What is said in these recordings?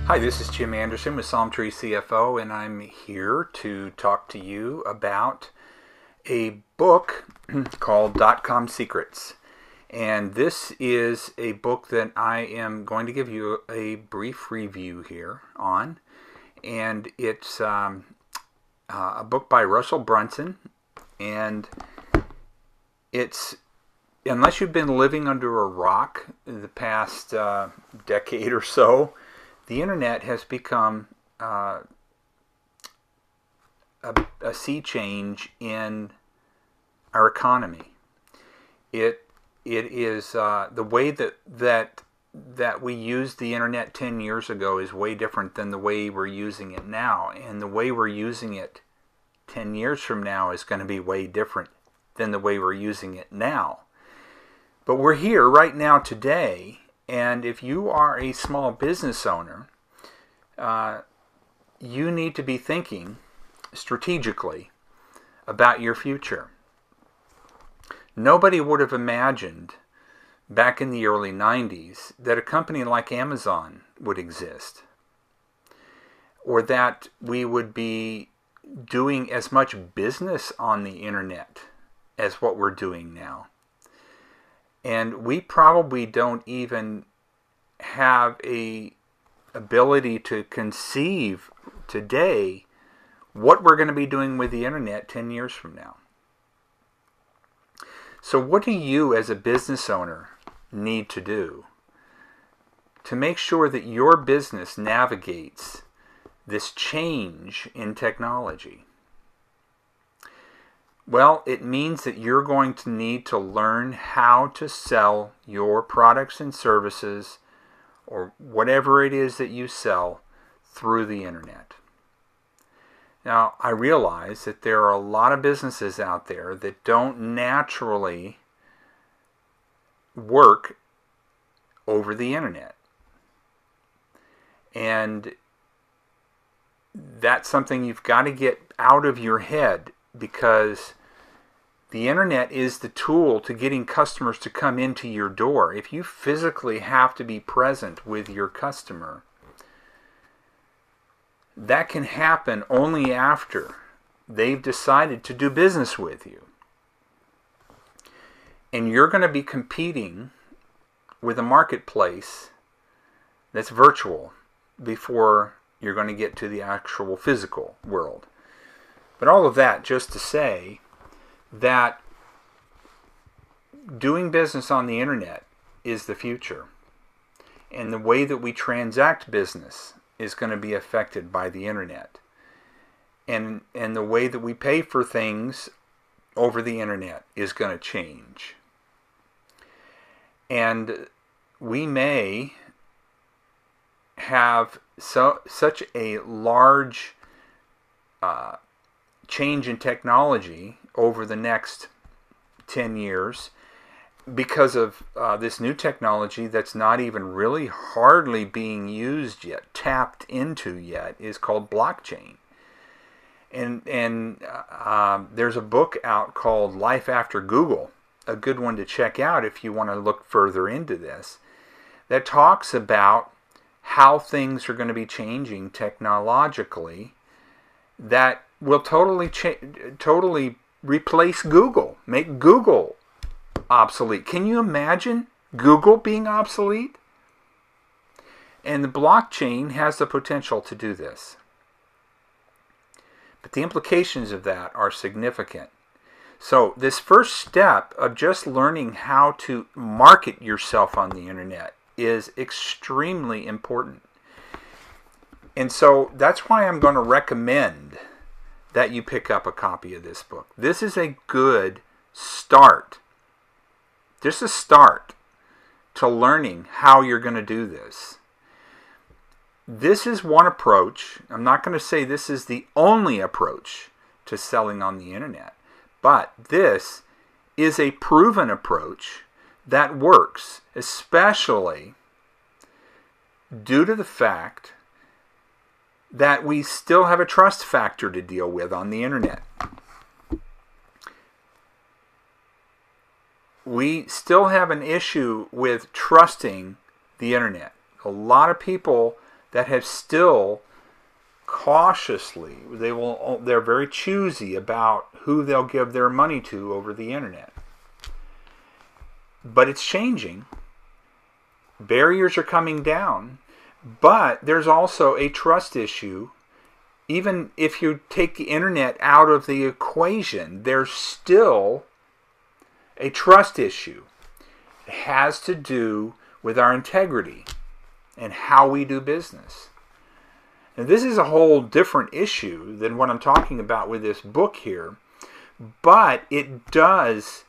Hi, this is Jim Anderson with Psalmtree CFO, and I'm here to talk to you about a book called .com Secrets. And this is a book that I am going to give you a brief review here on. And it's a book by Russell Brunson. And it's, unless you've been living under a rock the past decade or so, the internet has become a sea change in our economy. It is the way that we used the internet 10 years ago is way different than the way we're using it now, and the way we're using it 10 years from now is going to be way different than the way we're using it now. But we're here right now today. And if you are a small business owner, you need to be thinking strategically about your future. Nobody would have imagined back in the early 90s that a company like Amazon would exist, or that we would be doing as much business on the internet as what we're doing now. And we probably don't even have a ability to conceive today what we're going to be doing with the internet 10 years from now. So what do you as a business owner need to do to make sure that your business navigates this change in technology? Well, it means that you're going to need to learn how to sell your products and services, or whatever it is that you sell, through the internet. Now, I realize that there are a lot of businesses out there that don't naturally work over the internet. And that's something you've got to get out of your head, because the internet is the tool to getting customers to come into your door. If you physically have to be present with your customer, that can happen only after they've decided to do business with you. And you're going to be competing with a marketplace that's virtual before you're going to get to the actual physical world. But all of that just to say that doing business on the internet is the future. And the way that we transact business is going to be affected by the internet. And the way that we pay for things over the internet is going to change. And we may have such a large change in technology over the next 10 years because of this new technology that's not even really hardly being used yet, tapped into yet, is called blockchain. And there's a book out called Life After Google, a good one to check out if you want to look further into this, that talks about how things are going to be changing technologically that will totally replace Google, make Google obsolete. Can you imagine Google being obsolete? And the blockchain has the potential to do this. But the implications of that are significant. So this first step of just learning how to market yourself on the internet is extremely important. And so that's why I'm going to recommend that you pick up a copy of this book. This is a good start. Just a start to learning how you're going to do this. This is one approach. I'm not going to say this is the only approach to selling on the internet, but this is a proven approach that works, especially due to the fact that we still have a trust factor to deal with on the internet. We still have an issue with trusting the internet. A lot of people that have still cautiously, they're very choosy about who they'll give their money to over the internet. But it's changing. Barriers are coming down, but there's also a trust issue. Even if you take the internet out of the equation, there's still a trust issue. It has to do with our integrity and how we do business. And this is a whole different issue than what I'm talking about with this book here, but it does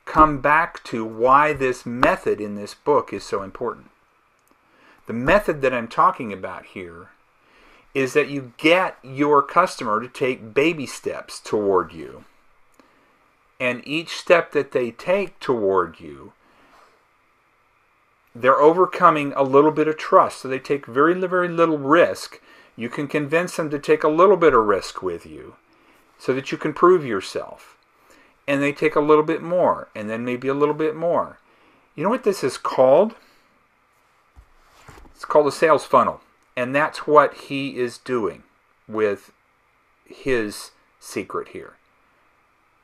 come back to why this method in this book is so important. The method that I'm talking about here is that you get your customer to take baby steps toward you. And each step that they take toward you, they're overcoming a little bit of trust. So they take very, very little risk. You can convince them to take a little bit of risk with you so that you can prove yourself. And they take a little bit more, and then maybe a little bit more. You know what this is called? It's called a sales funnel. And that's what he is doing with his secret here.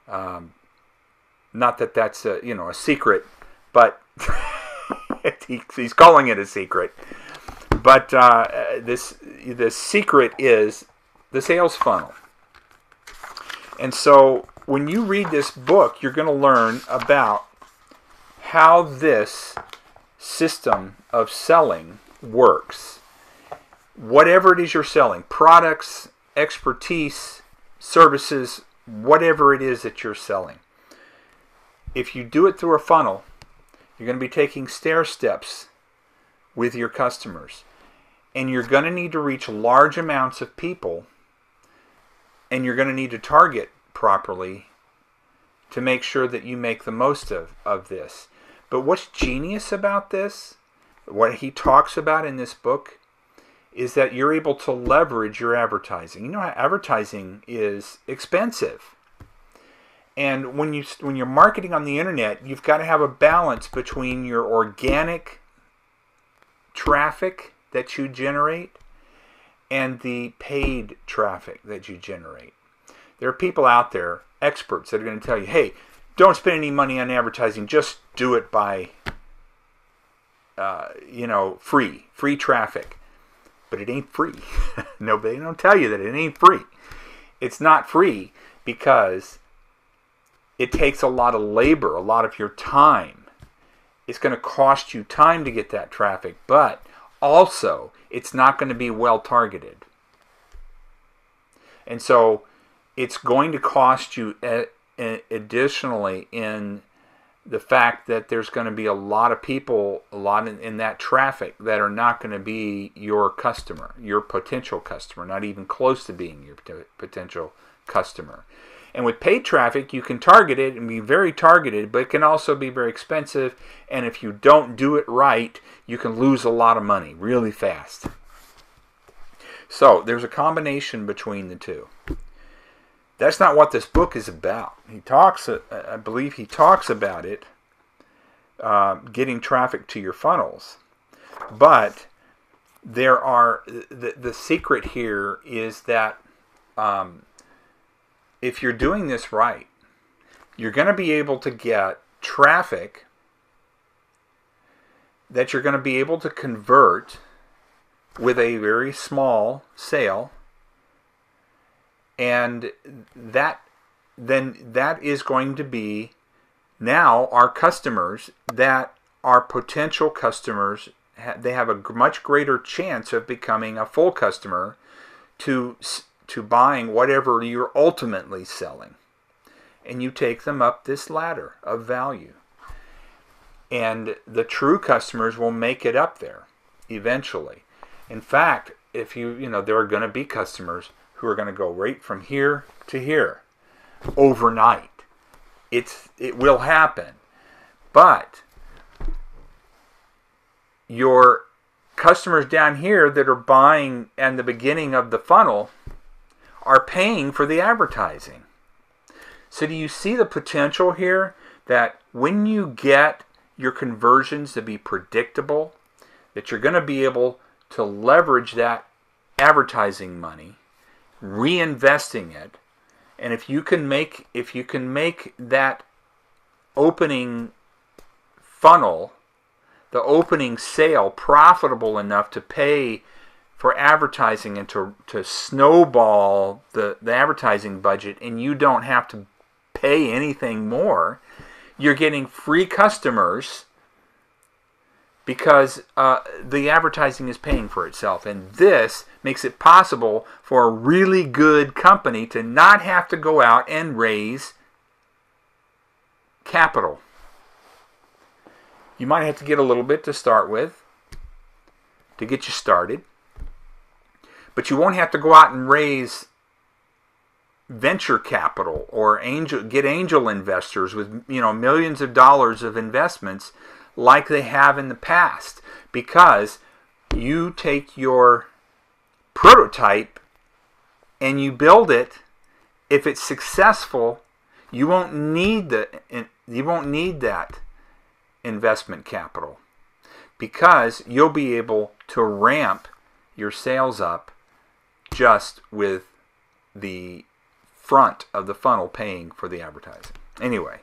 Not that that's a secret, but he's calling it a secret. But the secret is the sales funnel. And so when you read this book, you're going to learn about how this system of selling works. Whatever it is you're selling, products, expertise, services, whatever it is that you're selling. If you do it through a funnel, you're going to be taking stair steps with your customers. And you're going to need to reach large amounts of people, and you're going to need to target properly to make sure that you make the most of this. But what's genius about this, what he talks about in this book, is that you're able to leverage your advertising. You know how advertising is expensive. And when you're marketing on the internet, you've got to have a balance between your organic traffic that you generate and the paid traffic that you generate. There are people out there, experts, that are going to tell you, hey, don't spend any money on advertising, just do it by free traffic. But it ain't free. Nobody don't tell you that it ain't free. It's not free because it takes a lot of labor, a lot of your time. It's going to cost you time to get that traffic, but also it's not going to be well targeted. And so it's going to cost you additionally in the fact that there's going to be a lot of people, a lot in that traffic that are not going to be your customer, your potential customer, not even close to being your potential customer. And with paid traffic, you can target it and be very targeted, but it can also be very expensive. And if you don't do it right, you can lose a lot of money really fast. So there's a combination between the two. That's not what this book is about. I believe he talks about it, getting traffic to your funnels. But the secret here is that if you're doing this right, you're going to be able to get traffic that you're going to be able to convert with a very small sale. And that is going to be now our customers that are potential customers. They have a much greater chance of becoming a full customer to buying whatever you're ultimately selling. And you take them up this ladder of value. And the true customers will make it up there eventually. In fact, if there are going to be customers who are going to go right from here to here overnight. It will happen. But your customers down here that are buying at the beginning of the funnel are paying for the advertising. So do you see the potential here that when you get your conversions to be predictable, that you're going to be able to leverage that advertising money, reinvesting it, and if you can make that opening funnel, the opening sale, profitable enough to pay for advertising and to snowball the advertising budget, and you don't have to pay anything more, you're getting free customers because the advertising is paying for itself. And this makes it possible for a really good company to not have to go out and raise capital. You might have to get a little bit to start with to get you started, but you won't have to go out and raise venture capital or get angel investors with millions of dollars of investments like they have in the past, because you take your prototype and you build it. If it's successful, you won't need that investment capital, because you'll be able to ramp your sales up just with the front of the funnel paying for the advertising. Anyway,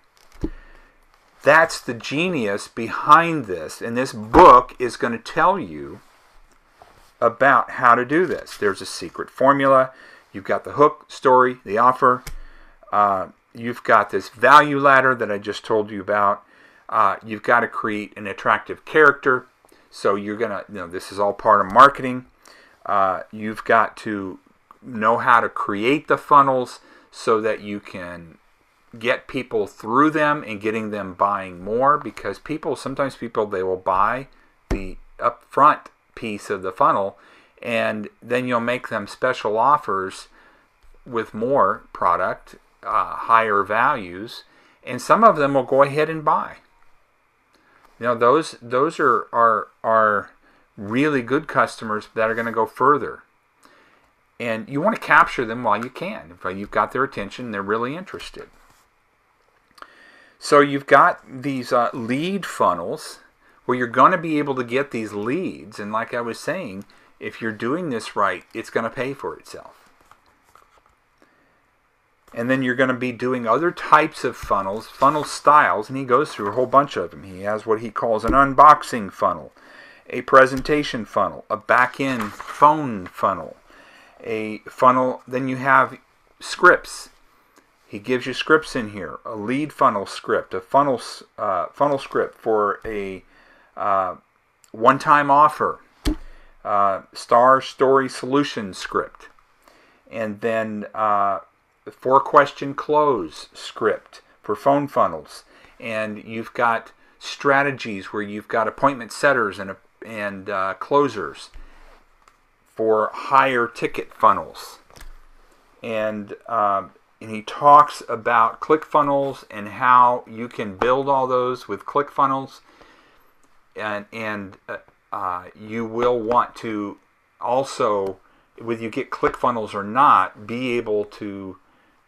that's the genius behind this, and this book is going to tell you about how to do this. There's a secret formula. You've got the hook, story, the offer. You've got this value ladder that I just told you about. You've got to create an attractive character. So you're going to, this is all part of marketing. You've got to know how to create the funnels so that you can get people through them and getting them buying more, because sometimes people they will buy the upfront piece of the funnel, and then you'll make them special offers with more product, higher values, and some of them will go ahead and buy. Those are really good customers that are going to go further. And you want to capture them while you can. If you've got their attention, they're really interested. So you've got these lead funnels where you're going to be able to get these leads. And like I was saying, if you're doing this right, it's going to pay for itself. And then you're going to be doing other types of funnels, funnel styles, and he goes through a whole bunch of them. He has what he calls an unboxing funnel, a presentation funnel, a back-end phone funnel, a funnel. Then you have scripts. He gives you scripts in here, a lead funnel script, a funnel script for a one-time offer, star story solution script, and then 4-question close script for phone funnels. And you've got strategies where you've got appointment setters and closers for higher ticket funnels. And he talks about ClickFunnels and how you can build all those with ClickFunnels. And you will want to also, whether you get ClickFunnels or not, be able to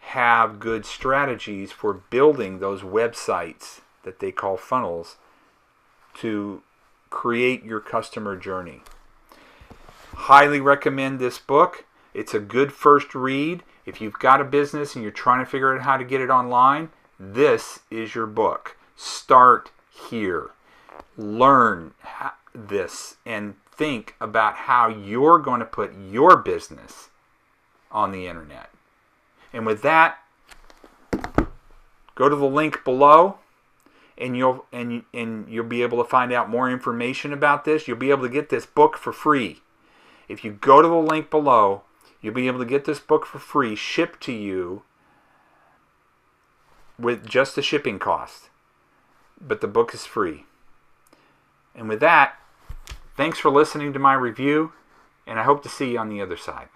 have good strategies for building those websites that they call funnels to create your customer journey. Highly recommend this book. It's a good first read. If you've got a business and you're trying to figure out how to get it online, this is your book. Start here. Learn this and think about how you're going to put your business on the internet. And with that, go to the link below, and you'll be able to find out more information about this. You'll be able to get this book for free. If you go to the link below, you'll be able to get this book for free, shipped to you with just the shipping cost. But the book is free. And with that, thanks for listening to my review, and I hope to see you on the other side.